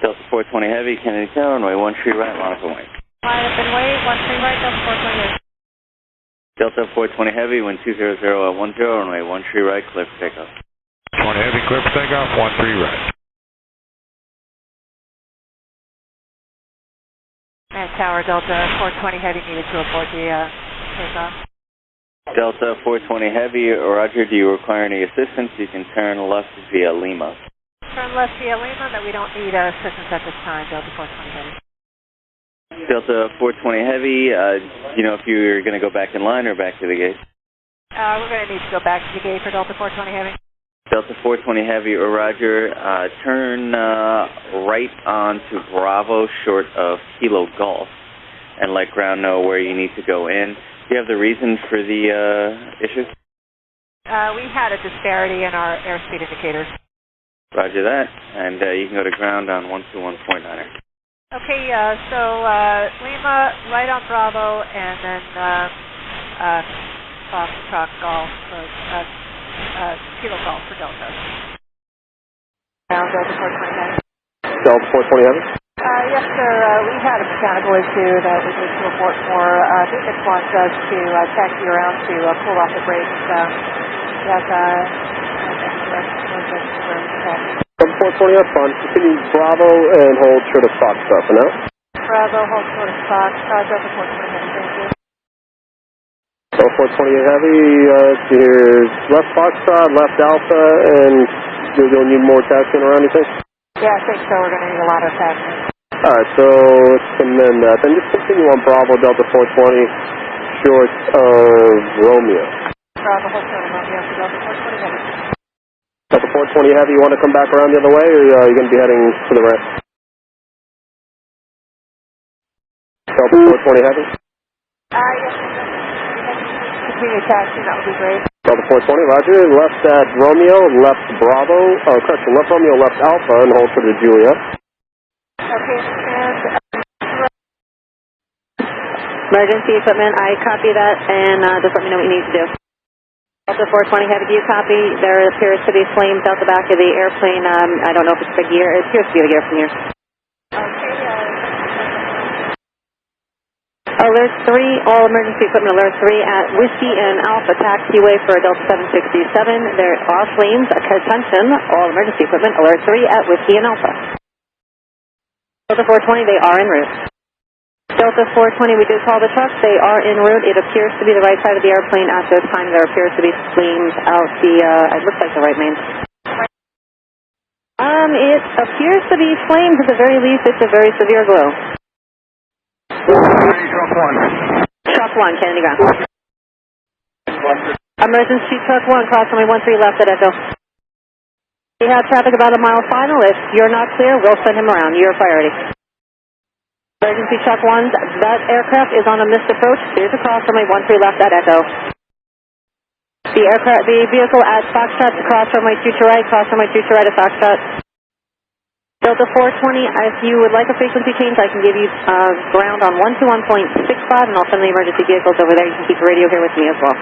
Delta 420 Heavy, Kennedy Tower, runway 13 right, line up and wait. Line up and wait, 13 right, Delta 420 Heavy. Delta 420 Heavy, wind 200 at 10, runway 13 right, clear for takeoff. 20 Heavy, clear for takeoff, 13 right. And Tower Delta 420 Heavy needed to abort the takeoff. Delta 420 Heavy, roger, do you require any assistance? You can turn left via Lima. Turn left via Lima, that we don't need assistance at this time, Delta 420 Heavy. Delta 420 Heavy, you know if you're going to go back in line or back to the gate? We're going to need to go back to the gate for Delta 420 Heavy. Delta 420 Heavy, roger, turn right onto Bravo short of Kilo Golf and let ground know where you need to go in. Do you have the reason for the issue? We had a disparity in our airspeed indicators. Roger that, and you can go to ground on 121.9er. Okay, so Lima, right on Bravo, and then Foxtrot Golf, Kilo Golf for Delta. Ground Delta 420 Heavy. Delta 420 Heavy? Yes, sir. We had a mechanical issue that we need to abort for. Maintenance wants us to taxi around to pull off the brakes. Delta 420 up on, continue Bravo and hold short of Foxtrot for now. Bravo, hold short of Fox, Delta 420 Heavy, thank you. Delta 420 Heavy, here's left Foxtrot, left Alpha, and you'll need more taxiing around, you think? Yeah, I think so. We're going to need a lot of taxiing. Alright, so let's amend that. Then just continue on Bravo, Delta 420, short of Romeo. Bravo, hold short of Romeo for Delta 420 Heavy. Delta 420 Heavy, you want to come back around the other way, or are you going to be heading to the right? Delta 420 Heavy? Yes. Continue taxiing, that would be great. Delta 420, roger. Left at Romeo, left Bravo, correction, left Romeo, left Alpha, and hold for the Juliet. Okay, and emergency equipment, I copy that, and just let me know what you need to do. Delta 420 Heavy, do you copy? There appears to be flames out the back of the airplane. I don't know if it's the gear. It appears to be the gear from here. okay, Alert 3, all emergency equipment alert 3 at Whiskey and Alpha taxiway for Delta 767. There are flames. Attention, all emergency equipment alert 3 at Whiskey and Alpha. Delta 420, they are en route. Delta 420, we did call the trucks. They are en route. It appears to be the right side of the airplane at this time. There appears to be flames out the, it looks like the right main. It appears to be flames. At the very least, it's a very severe glow. Truck 1, Kennedy ground. Emergency truck 1, cross runway 13 left at Echo. We have traffic about a mile final. If you're not clear, we'll send him around. Your priority. Emergency truck 1, that aircraft is on a missed approach. There's a cross runway 13 left at Echo. The vehicle at Foxtrot to cross runway 2 to right, cross runway 2 to right at Foxtrot. Delta 420, if you would like a frequency change, I can give you ground on 121.65, and I'll send the emergency vehicles over there. You can keep the radio here with me as well.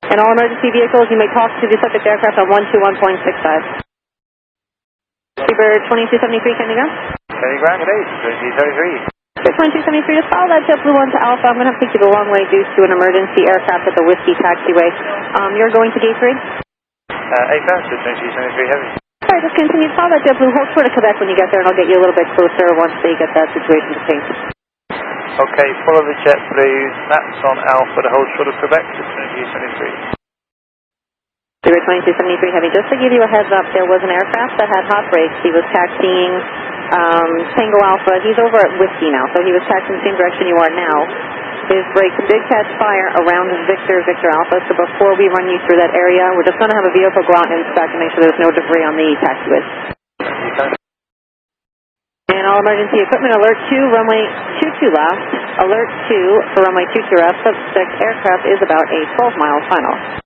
And all emergency vehicles, you may talk to the subject aircraft on 121.65. Seabird 2273, Kennedy ground. Kennedy ground, good day, 2273. 2273, just follow that JetBlue 1 to Alpha. I'm going to have to take you the wrong way due to an emergency aircraft at the Whiskey taxiway. You're going to gate 3? AFAS, 2273 Heavy. Alright, just continue to follow that JetBlue. Hold short of Quebec when you get there, and I'll get you a little bit closer once they get that situation to change. Okay, follow the JetBlue maps on Alpha to hold short of Quebec, 2273. Seabird 2273 Heavy, just to give you a heads up, there was an aircraft that had hot brakes. He was taxiing Tango Alpha. He's over at Whiskey now, so he was taxiing the same direction you are now. His brakes did catch fire around Victor Alpha, so before we run you through that area, we're just going to have a vehicle go out and inspect and make sure there's no debris on the taxiway. And all emergency equipment, alert 2, runway 22 left, alert 2 for runway 22 left, subject aircraft is about a 12-mile final.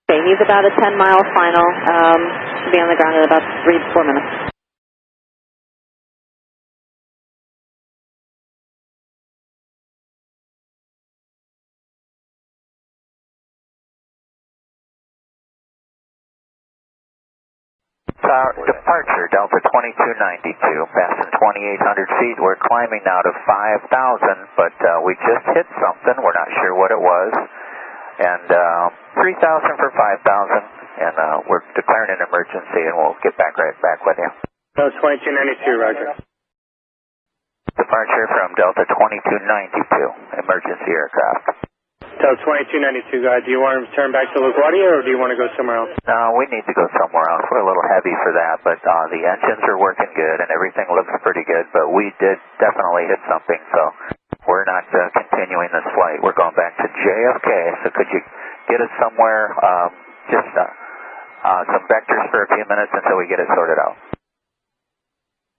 Okay, he's about a 10-mile final, should be on the ground in about 3 to 4 minutes. Tower, departure, Delta 2292, passing 2,800 feet. We're climbing now to 5,000, but we just hit something. We're not sure what it was. And 3,000 for 5,000, and we're declaring an emergency, and we'll get right back with you. Delta 2292, roger. Departure from Delta 2292, emergency aircraft. Delta 2292, guy, do you want to return back to LaGuardia or do you want to go somewhere else? No, we need to go somewhere else. We're a little heavy for that, but the engines are working good and everything looks pretty good, but we did definitely hit something, so we're not continuing this flight. We're going back to JFK, so could you get us somewhere, just some vectors for a few minutes until we get it sorted out?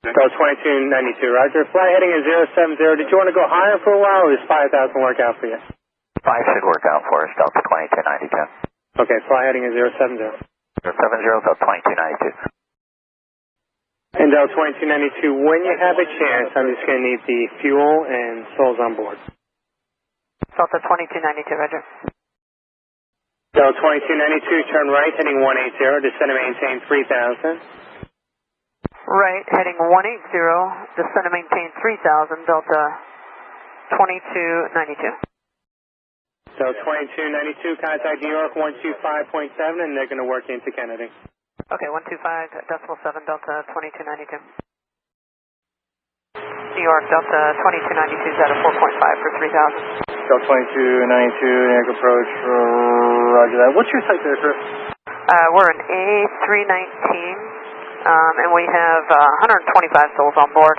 Delta 2292, roger. Flight heading is 070. Did you want to go higher for a while or does 5,000 work out for you? 5 should work out for us, Delta 2292. Okay, flight heading is 070. 070, Delta 2292. And Delta 2292, when you have a chance, I'm just going to need the fuel and souls on board. Delta 2292, roger. Delta 2292, turn right, heading 180, descend and maintain 3,000. Right, heading 180, descend and maintain 3,000, Delta 2292. So 2292, contact New York 125.7, and they're going to work into Kennedy. Okay, 125.7, Delta 2292. New York, Delta 2292 is at a 4.5 for 3,000. Delta 2292, air approach, roger that. What's your type aircraft? We're an A319, and we have 125 souls on board.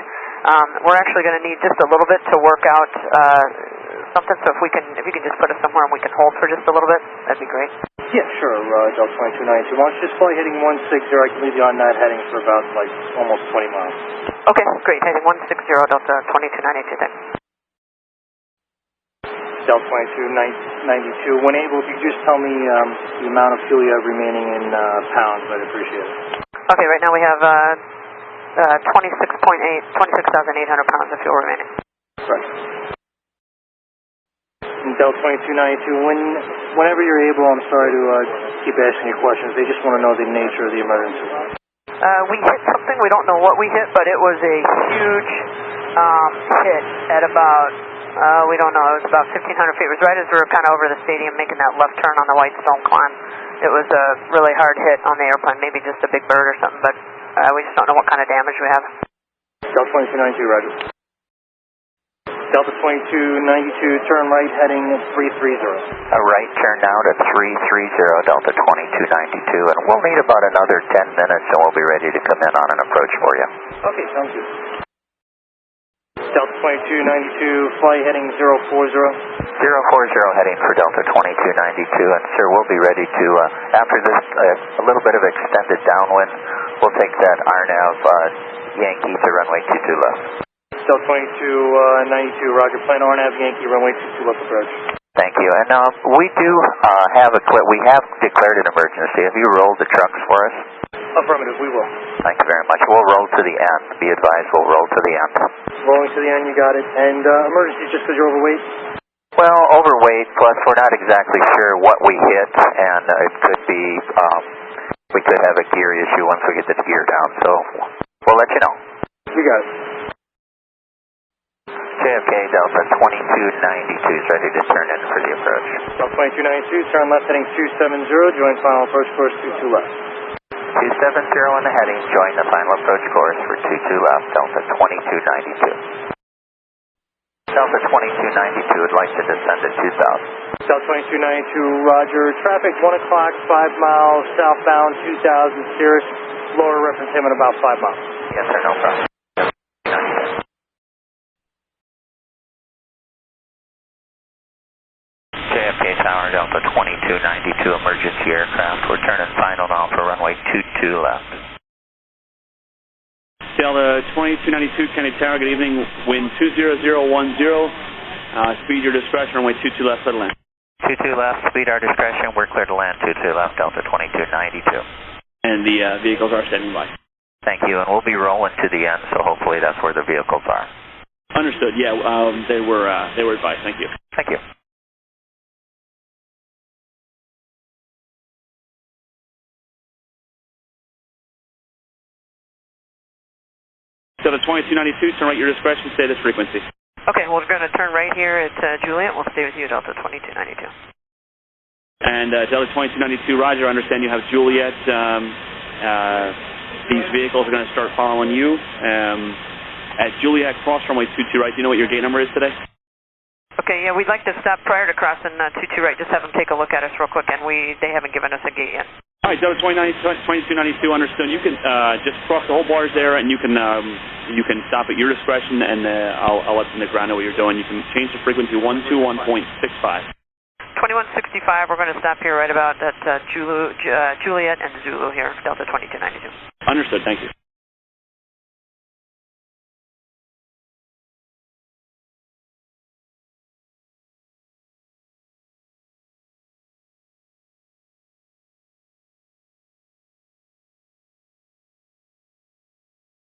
We're actually going to need just a little bit to work out something, so if you can just put us somewhere and we can hold for just a little bit, that'd be great. Yeah, sure, Delta 2292. Why don't you just fly heading 160, I can leave you on that heading for about, almost 20 miles. Okay, great, heading 160, Delta 2292, thanks. Delta 2292, when able, if you could just tell me the amount of fuel you have remaining in pounds, I'd appreciate it. Okay, right now we have 26,800 pounds of fuel remaining. Right. Delta 2292, whenever you're able, I'm sorry to keep asking you questions, they just want to know the nature of the emergency. We hit something, we don't know what we hit, but it was a huge hit at about, we don't know, it was about 1,500 feet. It was right as we were kind of over the stadium making that left turn on the Whitestone climb. It was a really hard hit on the airplane, maybe just a big bird or something, but we just don't know what kind of damage we have. Delta 2292, roger. Delta 2292, turn right, heading 330. A right turn now to 330, Delta 2292, and we'll need about another 10 minutes and we'll be ready to come in on an approach for you. Okay, sounds good. Delta 2292, flight heading 040. 040 heading for Delta 2292, and sir, we'll be ready to, after this, a little bit of extended downwind, we'll take that RNAV Yankee to runway 22 left. Delta 2292, roger, plan RNAV Yankee, runway 22 left approach. Thank you, and we do we have declared an emergency. Have you rolled the trucks for us? Affirmative, we will. Thank you very much. We'll roll to the end. Be advised, we'll roll to the end. Rolling to the end, you got it. And emergency just because you're overweight? Well, overweight, plus we're not exactly sure what we hit, and it could be, we could have a gear issue once we get the gear down, so we'll let you know. You got it. JFK Delta 2292 is ready to turn in for the approach. Delta 2292, turn left heading 270, join final approach course 22 left. 270 in the heading, join the final approach course for 22 left, Delta 2292. Delta 2292 would like to descend to 2000. Delta 2292, roger. Traffic 1 o'clock, 5 miles, southbound 2000, Cirrus. Lower reference him at about 5 miles. Yes, sir, no problem. JFK Tower, Delta 2292, emergency aircraft. We're turning final now for runway 22 left. Delta 2292, Kennedy Tower, good evening. Wind 20010. Speed your discretion, runway 22 left, clear to land. 22 left, speed our discretion. We're clear to land 22 left, Delta 2292. And the vehicles are standing by. Thank you, and we'll be rolling to the end, so hopefully that's where the vehicles are. Understood, yeah, they were advised. Thank you. Thank you. Delta 2292, turn right your discretion, stay this frequency. Okay, we're going to turn right here at Juliet. We'll stay with you, Delta 2292. And Delta 2292, roger, I understand you have Juliet. These vehicles are going to start following you. At Juliet, cross runway 22 right. Do you know what your gate number is today? Okay, yeah, we'd like to stop prior to crossing 22 right. Just have them take a look at us real quick, and they haven't given us a gate yet. All right, Delta 2292, understood. You can just cross the whole bars there, and you can stop at your discretion, and I'll let the ground know what you're doing. You can change the frequency 121.65. 2165, we're going to stop here right about at Juliet and Zulu here, Delta 2292. Understood, thank you.